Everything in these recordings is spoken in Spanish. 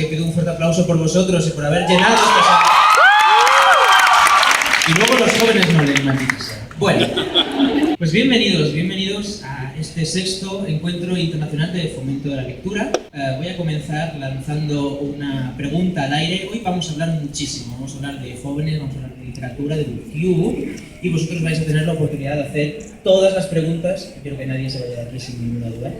que pido un fuerte aplauso por vosotros y por haber llenado esta sala. Y luego los jóvenes no leen, maldita sea. Bueno, pues bienvenidos a este sexto encuentro internacional de fomento de la lectura. Voy a comenzar lanzando una pregunta al aire. Hoy vamos a hablar muchísimo, vamos a hablar de jóvenes, vamos a hablar de literatura, de BookTube, y vosotros vais a tener la oportunidad de hacer todas las preguntas. Quiero que nadie se vaya de aquí sin ninguna duda.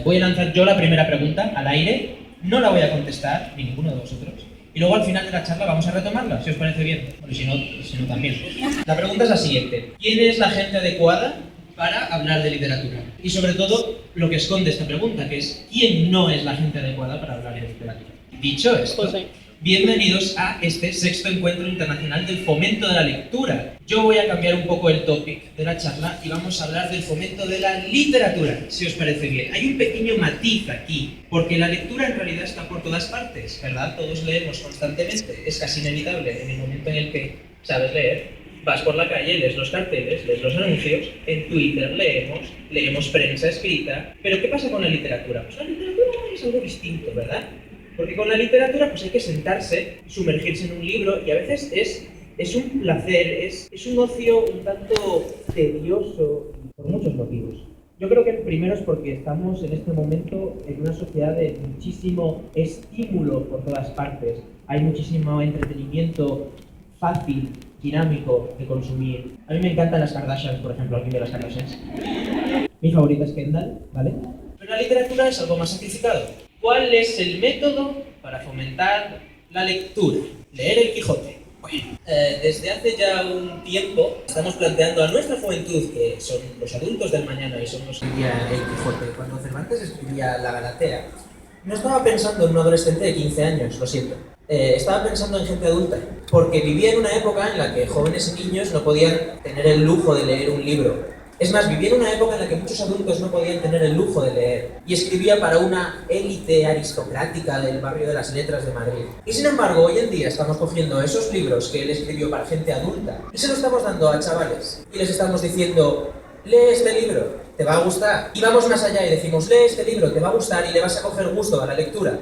Voy a lanzar yo la primera pregunta al aire, no la voy a contestar, ni ninguno de vosotros. Y luego al final de la charla vamos a retomarla, si os parece bien. Bueno, si no también. La pregunta es la siguiente. ¿Quién es la gente adecuada para hablar de literatura? Y sobre todo, lo que esconde esta pregunta, que es ¿quién no es la gente adecuada para hablar de literatura? Dicho esto, bienvenidos a este sexto encuentro internacional del fomento de la lectura. Yo voy a cambiar un poco el topic de la charla y vamos a hablar del fomento de la literatura, si os parece bien. Hay un pequeño matiz aquí, porque la lectura en realidad está por todas partes, ¿verdad? Todos leemos constantemente, es casi inevitable en el momento en el que sabes leer. Vas por la calle, lees los carteles, lees los anuncios, en Twitter leemos prensa escrita. Pero ¿qué pasa con la literatura? Pues la literatura es algo distinto, ¿verdad? Porque con la literatura pues hay que sentarse, sumergirse en un libro y a veces es un placer, es un ocio un tanto tedioso por muchos motivos. Yo creo que el primero es porque estamos en este momento en una sociedad de muchísimo estímulo por todas partes. Hay muchísimo entretenimiento fácil, dinámico de consumir. A mí me encantan las Kardashians, por ejemplo, ¿alguien de las Kardashians? Mi favorita es Kendall, ¿vale? Pero la literatura es algo más simplificado. ¿Cuál es el método para fomentar la lectura? Leer el Quijote. Bueno, desde hace ya un tiempo estamos planteando a nuestra juventud, que son los adultos del mañana y son los que escribía el Quijote, cuando Cervantes escribía la Galatea. No estaba pensando en un adolescente de 15 años, lo siento. Estaba pensando en gente adulta, porque vivía en una época en la que jóvenes y niños no podían tener el lujo de leer un libro. Es más, vivía en una época en la que muchos adultos no podían tener el lujo de leer, y escribía para una élite aristocrática del barrio de las Letras de Madrid. Y sin embargo, hoy en día estamos cogiendo esos libros que él escribió para gente adulta, y se los estamos dando a chavales, y les estamos diciendo, lee este libro, te va a gustar. Y vamos más allá y decimos, lee este libro, te va a gustar y le vas a coger gusto a la lectura.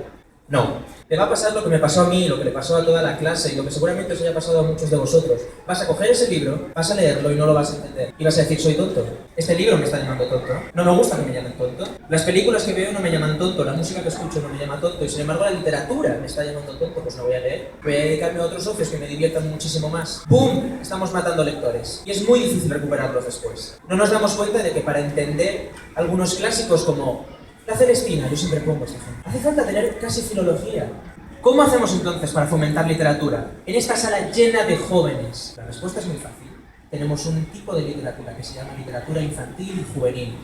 No, te va a pasar lo que me pasó a mí, lo que le pasó a toda la clase y lo que seguramente os haya pasado a muchos de vosotros. Vas a coger ese libro, vas a leerlo y no lo vas a entender. Y vas a decir, soy tonto. Este libro me está llamando tonto. No me gusta que me llamen tonto. Las películas que veo no me llaman tonto, la música que escucho no me llama tonto y sin embargo la literatura me está llamando tonto, pues no voy a leer. Voy a dedicarme a otros ocios que me diviertan muchísimo más. ¡Bum! Estamos matando lectores. Y es muy difícil recuperarlos después. No nos damos cuenta de que para entender algunos clásicos como La Celestina, yo siempre pongo este ejemplo, hace falta tener casi filología. ¿Cómo hacemos entonces para fomentar literatura en esta sala llena de jóvenes? La respuesta es muy fácil. Tenemos un tipo de literatura que se llama literatura infantil y juvenil.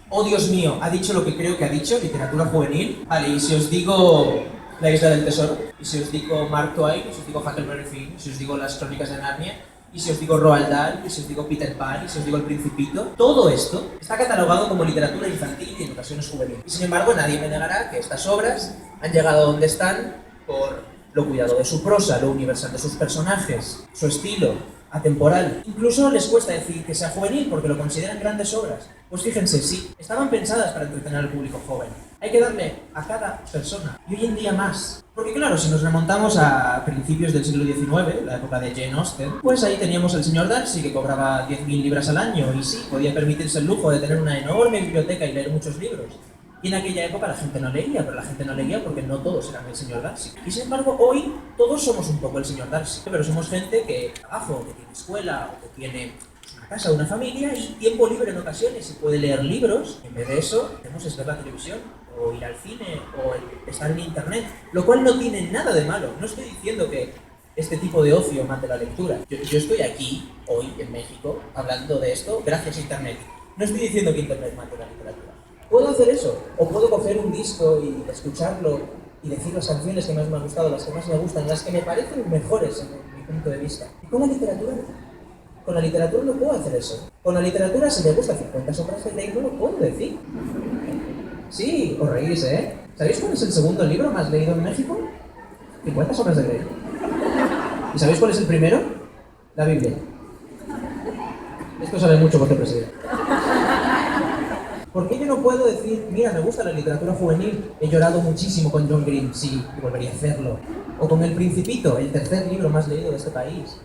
Oh, Dios mío, ¿ha dicho lo que creo que ha dicho? ¿Literatura juvenil? Vale, y si os digo La Isla del Tesoro, y si os digo Mark Twain, y si os digo Huckleberry Finn, y si os digo Las Crónicas de Narnia, y si os digo Roald Dahl, y si os digo Peter Pan, y si os digo El Principito, todo esto está catalogado como literatura infantil y en ocasiones juvenil. Y sin embargo, nadie me negará que estas obras han llegado a donde están por lo cuidado de su prosa, lo universal de sus personajes, su estilo, atemporal. Incluso les cuesta decir que sea juvenil porque lo consideran grandes obras. Pues fíjense, sí, estaban pensadas para entretener al público joven. Hay que darle a cada persona, y hoy en día más. Porque claro, si nos remontamos a principios del siglo XIX, la época de Jane Austen, pues ahí teníamos al señor Darcy que cobraba 10.000 libras al año y sí, podía permitirse el lujo de tener una enorme biblioteca y leer muchos libros. Y en aquella época la gente no leía, pero la gente no leía porque no todos eran el señor Darcy. Y sin embargo, hoy todos somos un poco el señor Darcy. Pero somos gente que trabaja, que tiene escuela, o que tiene una casa, una familia y tiempo libre en ocasiones y puede leer libros. En vez de eso, hacemos es ver la televisión, o ir al cine, o estar en internet. Lo cual no tiene nada de malo. No estoy diciendo que este tipo de ocio mate la lectura. Yo estoy aquí, hoy, en México, hablando de esto gracias a internet. No estoy diciendo que internet mate la literatura. Puedo hacer eso, o puedo coger un disco y escucharlo y decir las canciones que más me han gustado, las que más me gustan, las que me parecen mejores en mi punto de vista. Y con la literatura no. Con la literatura no puedo hacer eso. Con la literatura, si me gusta 50 sombras de Grey, no lo puedo decir. Sí, os reís, ¿eh? ¿Sabéis cuál es el segundo libro más leído en México? 50 sombras de Grey. ¿Y sabéis cuál es el primero? La Biblia. Esto sabe mucho porque presidente. ¿Por qué yo no puedo decir, mira, me gusta la literatura juvenil, he llorado muchísimo con John Green, sí, y volvería a hacerlo? O con El Principito, el tercer libro más leído de este país.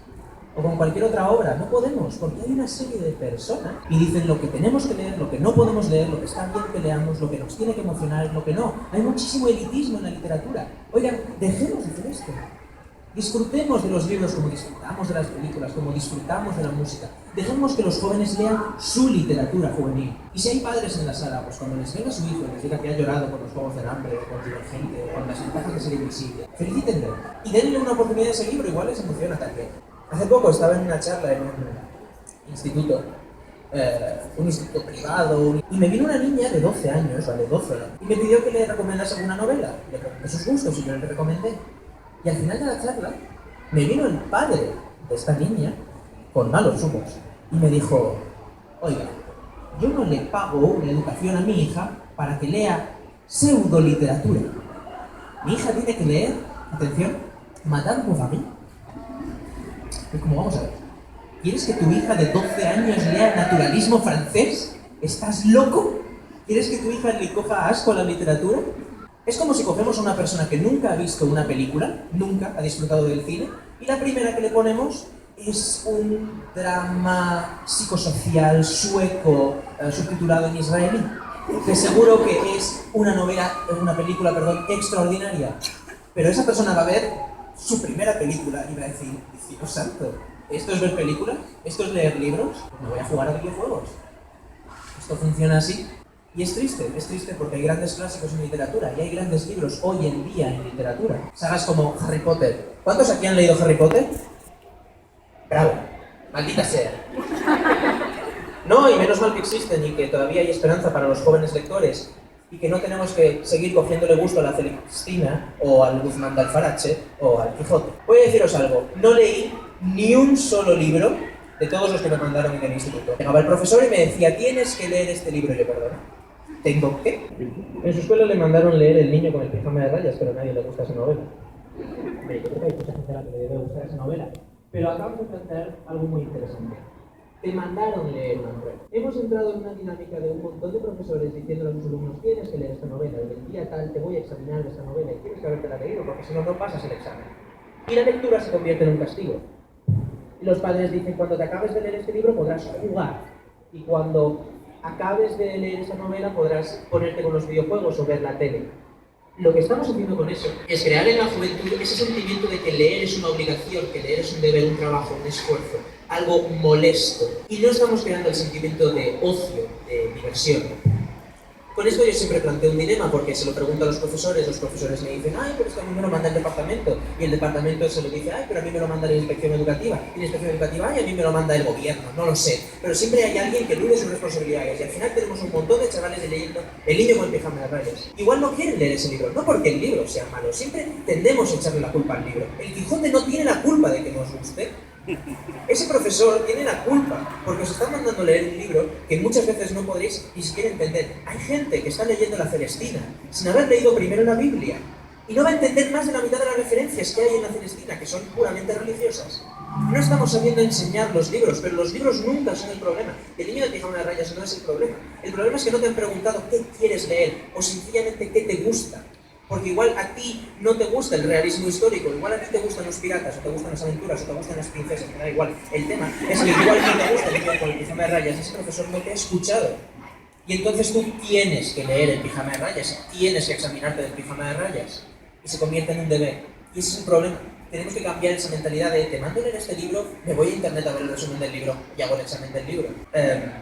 O con cualquier otra obra. No podemos, porque hay una serie de personas y dicen lo que tenemos que leer, lo que no podemos leer, lo que está bien que leamos, lo que nos tiene que emocionar, lo que no. Hay muchísimo elitismo en la literatura. Oigan, dejemos de hacer esto. Disfrutemos de los libros como disfrutamos de las películas, como disfrutamos de la música. Dejemos que los jóvenes lean su literatura juvenil. Y si hay padres en la sala, pues cuando les venga su hijo y les diga que ha llorado con los Juegos del Hambre, o con Divergente, o con Las Ventajas de Ser Invisible, felicítenle y denle una oportunidad a ese libro, igual les emociona también. Hace poco estaba en una charla en un instituto privado, y me vino una niña de 12 años, vale, 12, y me pidió que le recomendase alguna novela. Le pregunté sus gustos y yo le recomendé. Y al final de la charla, me vino el padre de esta niña, con malos humos, y me dijo, oiga, yo no le pago una educación a mi hija para que lea pseudoliteratura. Mi hija tiene que leer, atención, Madame Bovary. Y como vamos a ver, ¿quieres que tu hija de 12 años lea naturalismo francés? ¿Estás loco? ¿Quieres que tu hija le coja asco a la literatura? Es como si cogemos a una persona que nunca ha visto una película, nunca ha disfrutado del cine, y la primera que le ponemos es un drama psicosocial sueco subtitulado en israelí, que seguro que es una película extraordinaria. Pero esa persona va a ver su primera película y va a decir, Dios santo, ¿esto es ver películas? ¿Esto es leer libros? Pues me voy a jugar a videojuegos. Esto funciona así. Y es triste porque hay grandes clásicos en literatura y hay grandes libros hoy en día en literatura. Sagas como Harry Potter. ¿Cuántos aquí han leído Harry Potter? Bravo, maldita sea. No, y menos mal que existen y que todavía hay esperanza para los jóvenes lectores y que no tenemos que seguir cogiéndole gusto a la Celestina o al Guzmán de Alfarache o al Quijote. Voy a deciros algo, no leí ni un solo libro de todos los que me mandaron en el instituto. Llegaba el profesor y me decía, tienes que leer este libro, y yo, perdona. ¿Tengo qué? En su escuela le mandaron leer El niño con el pijama de rayas, pero a nadie le gusta esa novela. Yo creo que hay mucha gente a la que le debe gustar esa novela. Pero acabamos de plantear algo muy interesante. Te mandaron leer una novela. Hemos entrado en una dinámica de un montón de profesores diciendo a los alumnos, tienes que leer esta novela, y el día tal te voy a examinar de esta novela y tienes que habértela leído, porque si no, no pasas el examen. Y la lectura se convierte en un castigo. Y los padres dicen, cuando te acabes de leer este libro podrás jugar, y cuando acabes de leer esta novela podrás ponerte con los videojuegos o ver la tele. Lo que estamos haciendo con eso es crear en la juventud ese sentimiento de que leer es una obligación, que leer es un deber, un trabajo, un esfuerzo, algo molesto. Y no estamos creando el sentimiento de ocio, de diversión. Con esto yo siempre planteo un dilema, porque se lo pregunto a los profesores me dicen, ay, pero es que a mí me lo manda el departamento, y el departamento se lo dice, ay, pero a mí me lo manda la inspección educativa, y la inspección educativa, ay, a mí me lo manda el gobierno, no lo sé. Pero siempre hay alguien que elude sus responsabilidades, y al final tenemos un montón de chavales leyendo El niño con el pijama de rayas. Igual no quieren leer ese libro, no porque el libro sea malo, siempre tendemos a echarle la culpa al libro. El Quijote no tiene la culpa de que nos guste. Ese profesor tiene la culpa, porque os está mandando leer un libro que muchas veces no podréis ni siquiera entender. Hay gente que está leyendo la Celestina sin haber leído primero la Biblia y no va a entender más de la mitad de las referencias que hay en la Celestina, que son puramente religiosas. No estamos sabiendo enseñar los libros, pero los libros nunca son el problema. El niño de pijama de rayas no es el problema. El problema es que no te han preguntado qué quieres leer o sencillamente qué te gusta. Porque igual a ti no te gusta el realismo histórico, igual a ti te gustan los piratas, o te gustan las aventuras, o te gustan las princesas, me da igual. El tema es que igual no te gusta el niño con el pijama de rayas, ese profesor no te ha escuchado. Y entonces tú tienes que leer el pijama de rayas, tienes que examinarte del pijama de rayas. Y se convierte en un deber. Y ese es el problema. Tenemos que cambiar esa mentalidad de te mando a leer este libro, me voy a internet a ver el resumen del libro y hago el examen del libro.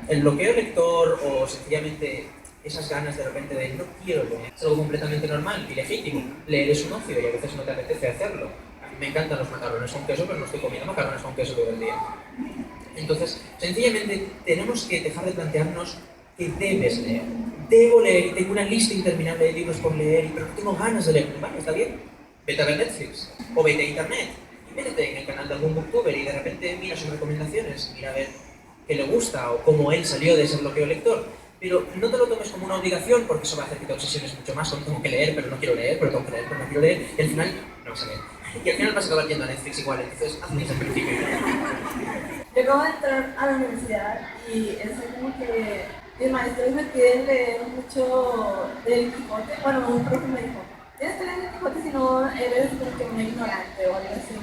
El bloqueo lector o sencillamente esas ganas de repente de no quiero leer, es algo completamente normal y legítimo. Leer es un ocio y a veces no te apetece hacerlo. A mí me encantan los macarrones con queso, pero no estoy comiendo macarrones con queso todo el día. Entonces, sencillamente tenemos que dejar de plantearnos que debes leer. Debo leer y tengo una lista interminable de libros por leer, pero no tengo ganas de leer. Vale, está bien. Vete a ver Netflix o vete a internet y métete en el canal de algún booktuber y de repente mira sus recomendaciones, mira a ver qué le gusta o cómo él salió de ese bloqueo lector. Pero no te lo tomes como una obligación, porque eso va a hacer que te obsesiones mucho más. Tengo que leer, pero no quiero leer, pero tengo que leer, pero no quiero leer. Y al final, no vas a leer. Y al final vas a acabar yendo a Netflix igual, entonces haz un ejercicio. Yo acabo de entrar a la universidad y estoy como que mis maestros me piden leer mucho del Quijote. Bueno, un profe me dijo, tienes que leer el Quijote si no eres como que una ignorante o algo así.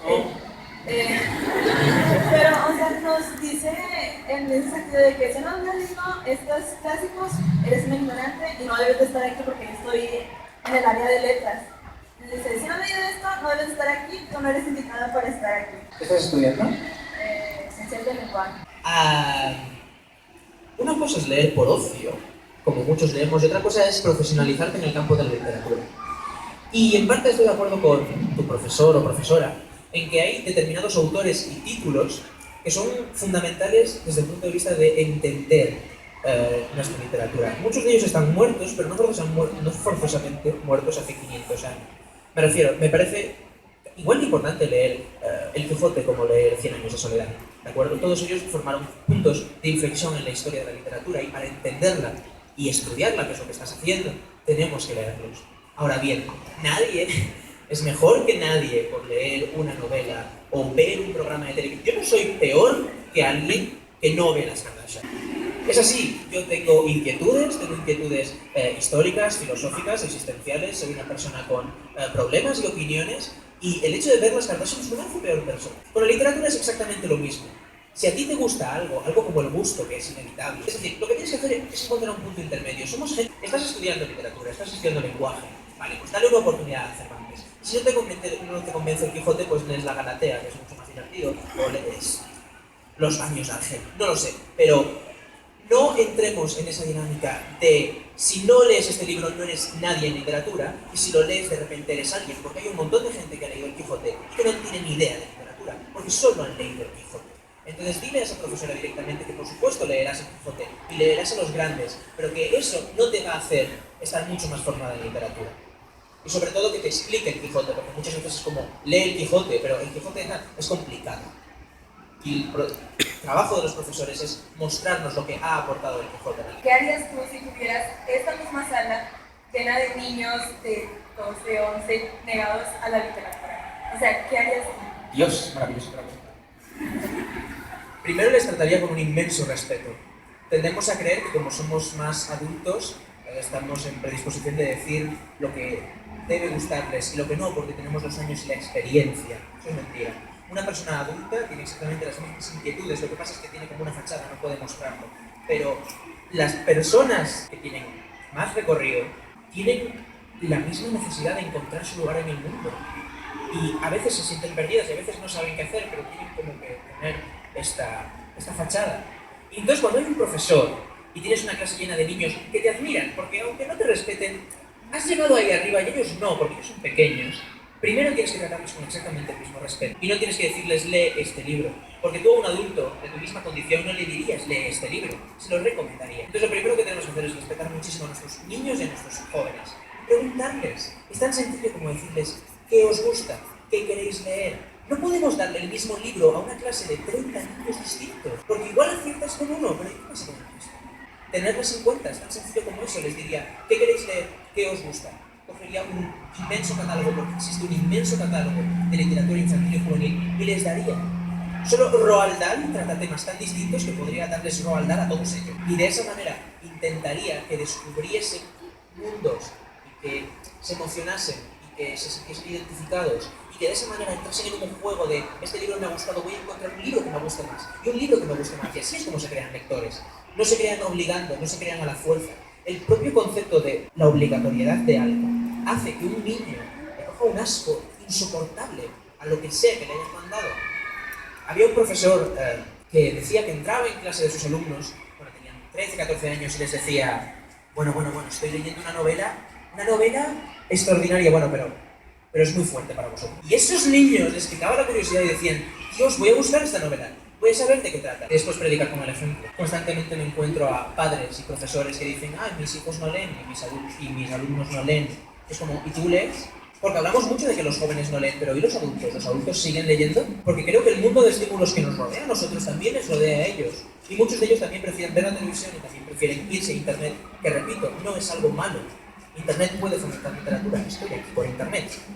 Oh. Eh, pero, o sea, nos dice en ese sentido de que si no has leído estos clásicos, eres un ignorante y no debes de estar aquí porque yo estoy en el área de letras. Dice, si no has leído esto, no debes estar aquí, tú no eres indicada para estar aquí. ¿Qué estás estudiando? Ciencias del lenguaje. Una cosa es leer por ocio, como muchos leemos, y otra cosa es profesionalizarte en el campo de la literatura. Y en parte estoy de acuerdo con tu profesor o profesora en que hay determinados autores y títulos que son fundamentales desde el punto de vista de entender nuestra literatura. Muchos de ellos están muertos, pero no forzosamente muertos hace 500 años. Me refiero, me parece igual de importante leer El Quijote como leer Cien años de soledad. ¿De acuerdo? Todos ellos formaron puntos de inflexión en la historia de la literatura y para entenderla y estudiarla, que es lo que estás haciendo, tenemos que leerlos. Ahora bien, nadie es mejor que nadie por leer una novela o ver un programa de televisión. Yo no soy peor que alguien que no ve las Kardashian. Es así, yo tengo inquietudes históricas, filosóficas, existenciales, soy una persona con problemas y opiniones, y el hecho de ver las Kardashian no me hace peor persona. Con la literatura es exactamente lo mismo. Si a ti te gusta algo como el gusto, que es inevitable, es decir, lo que tienes que hacer es encontrar un punto intermedio. Somos gente, estás estudiando literatura, estás estudiando lenguaje, vale, pues dale una oportunidad a Cervantes. Si no te convence el Quijote, pues lees la Galatea, que es mucho más divertido, o lees Los baños de Argel, no lo sé, pero no entremos en esa dinámica de si no lees este libro no eres nadie en literatura y si lo lees de repente eres alguien, porque hay un montón de gente que ha leído el Quijote y que no tiene ni idea de literatura, porque solo han leído el Quijote. Entonces dile a esa profesora directamente que por supuesto leerás el Quijote y leerás a los grandes, pero que eso no te va a hacer estar mucho más formada en literatura. Y sobre todo que te explique el Quijote, porque muchas veces es como, lee el Quijote, pero el Quijote es complicado. Y el trabajo de los profesores es mostrarnos lo que ha aportado el Quijote. ¿Qué harías tú si tuvieras esta misma sala llena de niños de 12, 11 negados a la literatura? O sea, ¿qué harías tú? Dios, maravilloso trabajo. Primero les trataría con un inmenso respeto. Tendemos a creer que como somos más adultos, estamos en predisposición de decir lo que debe gustarles y lo que no, porque tenemos los años y la experiencia. Eso es mentira. Una persona adulta tiene exactamente las mismas inquietudes, lo que pasa es que tiene como una fachada, no puede mostrarlo. Pero las personas que tienen más recorrido tienen la misma necesidad de encontrar su lugar en el mundo. Y a veces se sienten perdidas y a veces no saben qué hacer, pero tienen como que tener esta fachada. Y entonces cuando hay un profesor y tienes una clase llena de niños que te admiran, porque aunque no te respeten, has llegado ahí arriba y ellos no, porque ellos son pequeños, primero tienes que tratarles con exactamente el mismo respeto. Y no tienes que decirles, lee este libro. Porque tú a un adulto de tu misma condición no le dirías, lee este libro. Se lo recomendaría. Entonces lo primero que tenemos que hacer es respetar muchísimo a nuestros niños y a nuestros jóvenes. Preguntarles. Es tan sencillo como decirles, ¿qué os gusta? ¿Qué queréis leer? No podemos darle el mismo libro a una clase de 30 niños distintos. Porque igual aciertas con uno, pero ¿qué pasa con el resto? Tenerles en cuenta, es tan sencillo como eso. Les diría, ¿qué queréis leer? ¿Qué os gusta? Cogería un inmenso catálogo, porque existe un inmenso catálogo de literatura infantil y juvenil, y les daría. Solo Roald Dahl trata temas tan distintos que podría darles Roald Dahl a todos ellos. Y de esa manera intentaría que descubriesen mundos y que se emocionasen y que se sintiesen identificados y que de esa manera entrasen en un juego de este libro me ha gustado, voy a encontrar un libro que me guste más y un libro que me guste más. Y así es como se crean lectores. No se crean obligando, no se crean a la fuerza. El propio concepto de la obligatoriedad de algo hace que un niño le coja un asco insoportable a lo que sea que le hayas mandado. Había un profesor que decía que entraba en clase de sus alumnos, bueno, tenían 13, 14 años, y les decía, bueno, estoy leyendo una novela extraordinaria, bueno, pero es muy fuerte para vosotros. Y esos niños les picaba la curiosidad y decían, Dios, voy a buscar esta novela. Voy a saber de qué trata. Después predicar con el ejemplo. Constantemente me encuentro a padres y profesores que dicen, mis hijos no leen y mis alumnos no leen. Es como, ¿y tú lees? Porque hablamos mucho de que los jóvenes no leen, pero ¿y los adultos? ¿Los adultos siguen leyendo? Porque creo que el mundo de estímulos que nos rodea a nosotros también les rodea a ellos. Y muchos de ellos también prefieren ver la televisión y también prefieren irse a internet, que repito, no es algo malo. Internet puede fomentar literatura, estoy aquí por internet.